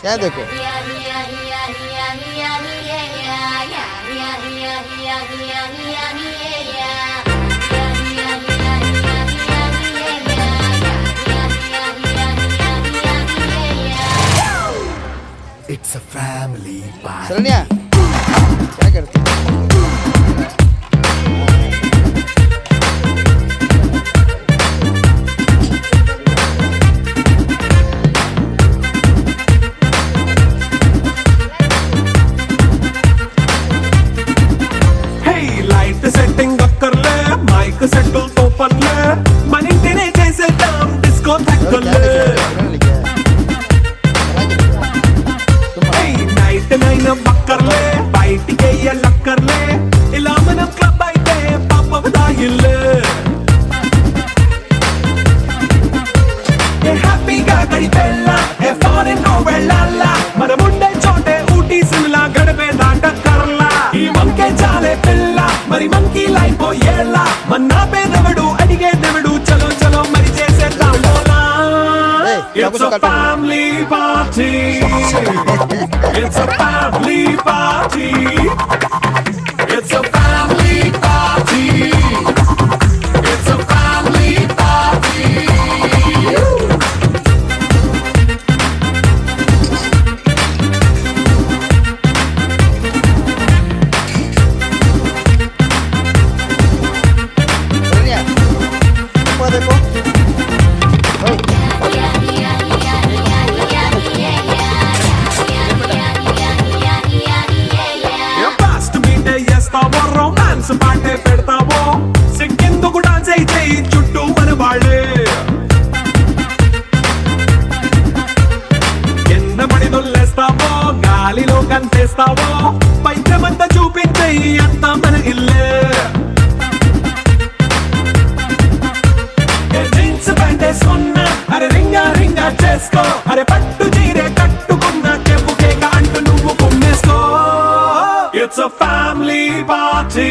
क्या देखो It's a family party. Sharanya क्या करती Hey, light setting అక్కర్లే మైక్ సెట్టు తో పర్లే మన ఇంటినే చేసేద్దాం డిస్కో థక్కర్లే నైట్ నైన్ పక్కర్లే బయటికి వెళ్ళక్కర్లే ఇలా మనం క్లబ్ అయితే పాప దాయిల్లే హ్యాపీగా గడిపెళ్ళా ఏ ఫారెన్ కో వెళ్ళాలా మనం ఉండే చోటే ఊటీ సిమ్లా గడిపే దాటక్కర్లా ఈ వంకే చాలే పిల్ల మరి మంకీ లైఫ్ ఏళ్ళ మన్నా పేదవడు అడిగే దేవుడు చలో చలో మరి చేసేద్దాం బోలా It's a family party. It's a family party. It's a family party. It's a family party. Sharanya ऊपर देखो ఫాస్ట్ మీటే చేస్తావో రొమాన్స్ పాటే పెడతావో సిగ్గెందుకు డాన్స్ అయితే చుట్టూ మన వాళ్ళే ఎన్న పడి దొల్లేస్తావో గాలిలో కంతేస్తావో పైత్రమంతా చూపించే అంతా మన ఇల్లే జీన్స్ ప్యాంటేసుకున్నా అరే రింగా రింగా చేసుకో అరే పట్టు చీరే కట్టుకున్న చెప్పుకే అంటూ నువ్వు కుమ్మేసుకో It's a family party.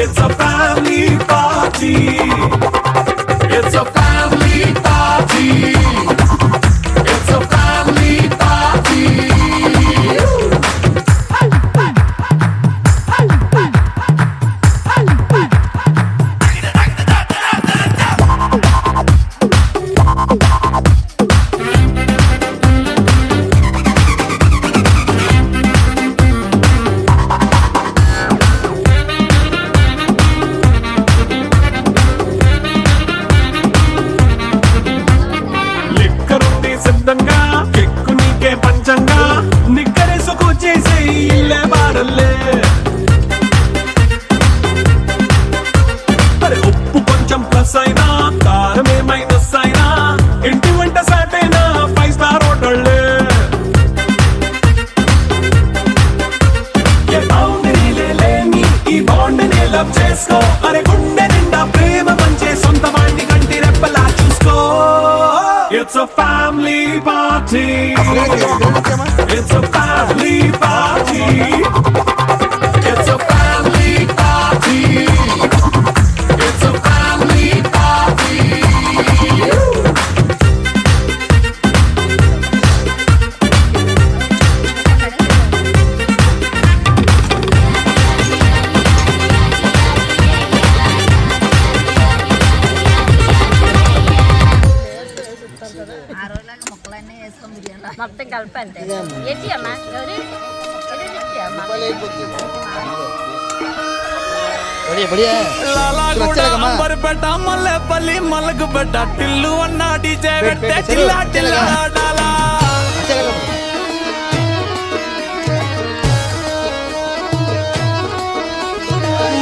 It's a family party. It's a family party. It's a family party. లిక్కరుంది సిద్ధంగా కెక్కు నీకే పంచంగా నిక్కరేసుకు చేసే ఇల్లే బాడల్లే అరే ఉప్పు కొంచెం ప్లస్ అయినా కారమే మైనస్ అయినా ఇంటి వంట సాటైనా 5 స్టార్ హోటళ్ళే ఏ బౌండరీలే లేని ఈ బాండ్ ని లవ్ చేసుకో అరే గుండె నిండా ప్రేమ పంచే సొంత వాడిని కంటి రెప్పలా చూసుకో It's a family party. It's a family party. It's a family party. It's a family party. మొత్తం కలిపి అంతే ఏంటి అమ్మా గౌరీ అమ్మా बढ़िया बढ़िया अच्छा लगा मां బర్బట మల్లెపల్లి మల్లకు బెట్ట టిల్లు అన్న డీజే పెట్టే చిల్లా చిల్లా డాలా अच्छा लगा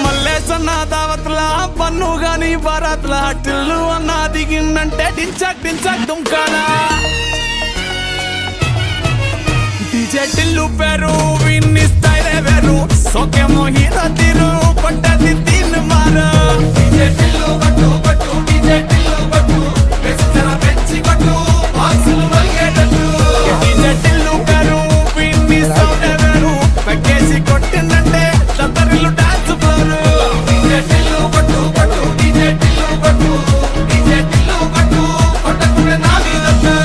మల్లేసన్న దావత్లా పన్ను గాని బారాత్లా టిల్లు అన్న దిగిందంటే టించక్ టించక్ దుంకాలా డీజే టిల్లు పేరు విన్ని స్టైల్ వేరు సోకేమో హీరో తీరు కొట్టది తిన్ మారు డీజే టిల్లు కొట్టు కొట్టు డీజే టిల్లు కొట్టు వెచ్చన పెంచి కొట్టు బాక్సులు మల్గేటట్టు డీజే టిల్లు పేరు విన్ని సౌండ్ వేరు పెక్కేసి కొట్టిందంటే చతరిల్లు డాన్స్ ఫ్లోర్ డీజే టిల్లు కొట్టు కొట్టు డీజే టిల్లు కొట్టు డీజే టిల్లు కొట్టు కొట్టకునే నాది దట్టు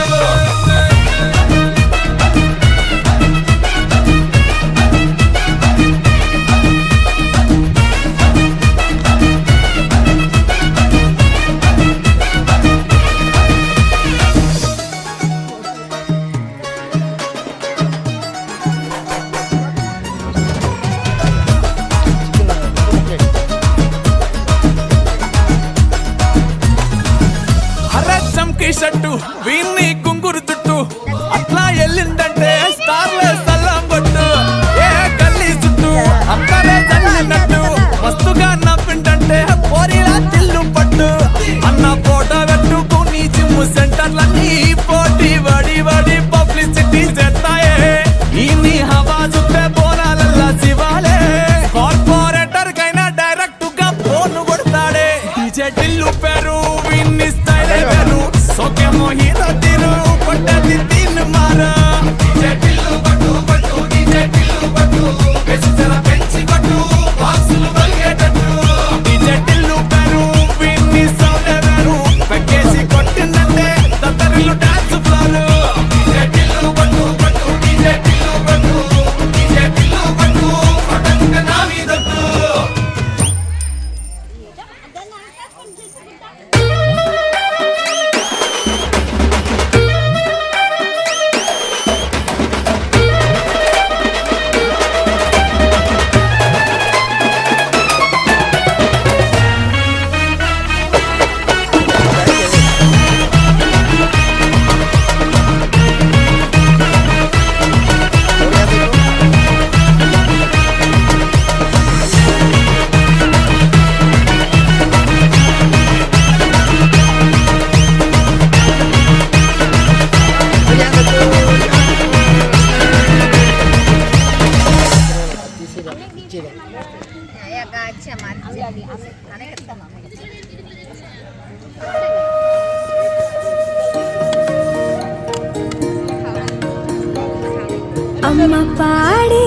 అమ్మ పాడే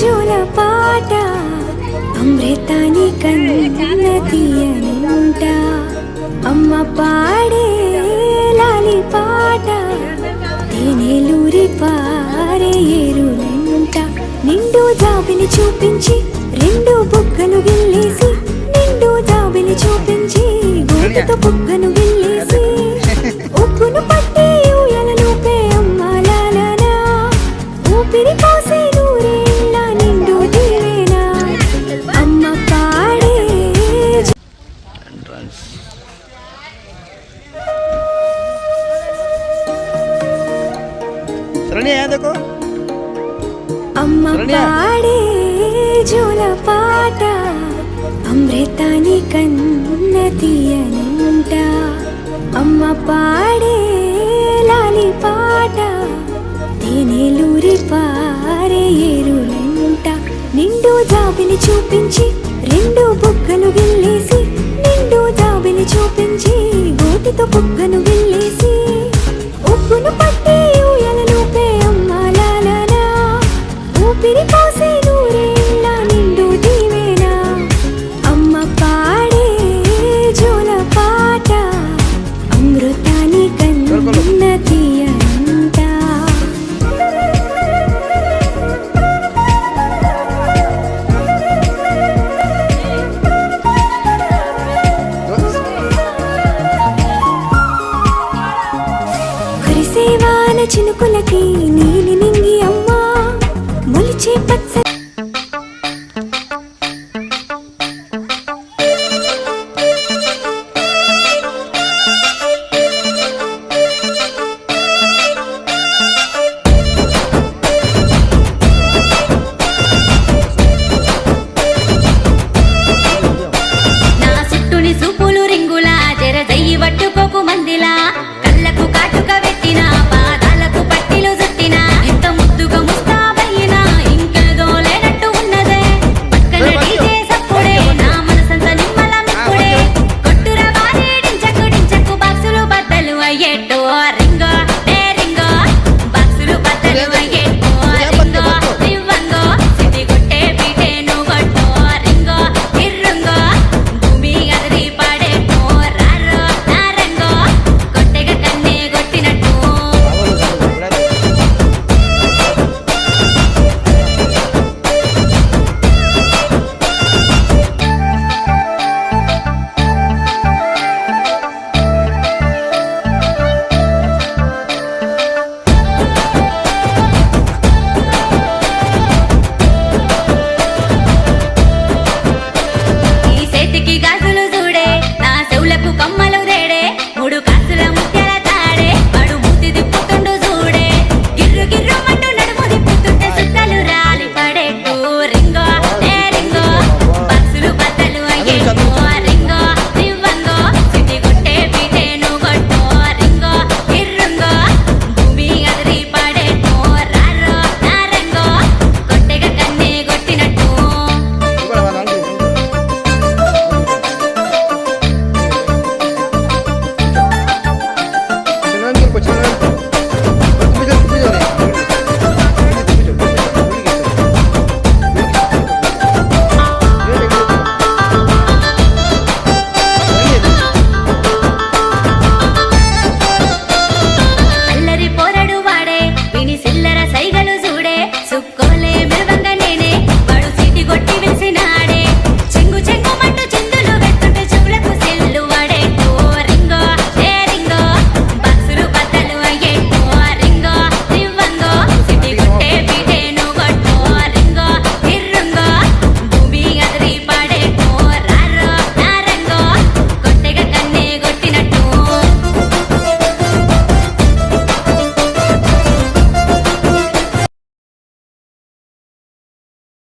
జోల పాట అమృతాని కన్న తీయనంట అమ్మ పాడే లాలి పాట తేనెలూరి పారే ఏరులంట నిండు జాబిని చూపించి రెండు బుగ్గలు గిల్లేసి నిండు జాబిని చూపించి గోటితో బుగ్గను గిల్లేసి ఉప్పును పట్టి ఊయలలోపే అమ్మ లాలనా ఊపిరి పోసే నూరేళ్ళ నిండు దీవేనా అమ్మ పాడే శరణ్య देखो అమ్మ పాడే జోల పాట అమృతాని కన్న తీయనంట అమ్మ పాడే లాలి పాట తేనెలూరి పారే ఏరులంట నిండు జాబిని చూపించి రెండు బుగ్గలు గిల్లేసి నిండు జాబిని చూపించి గోటితో బుగ్గను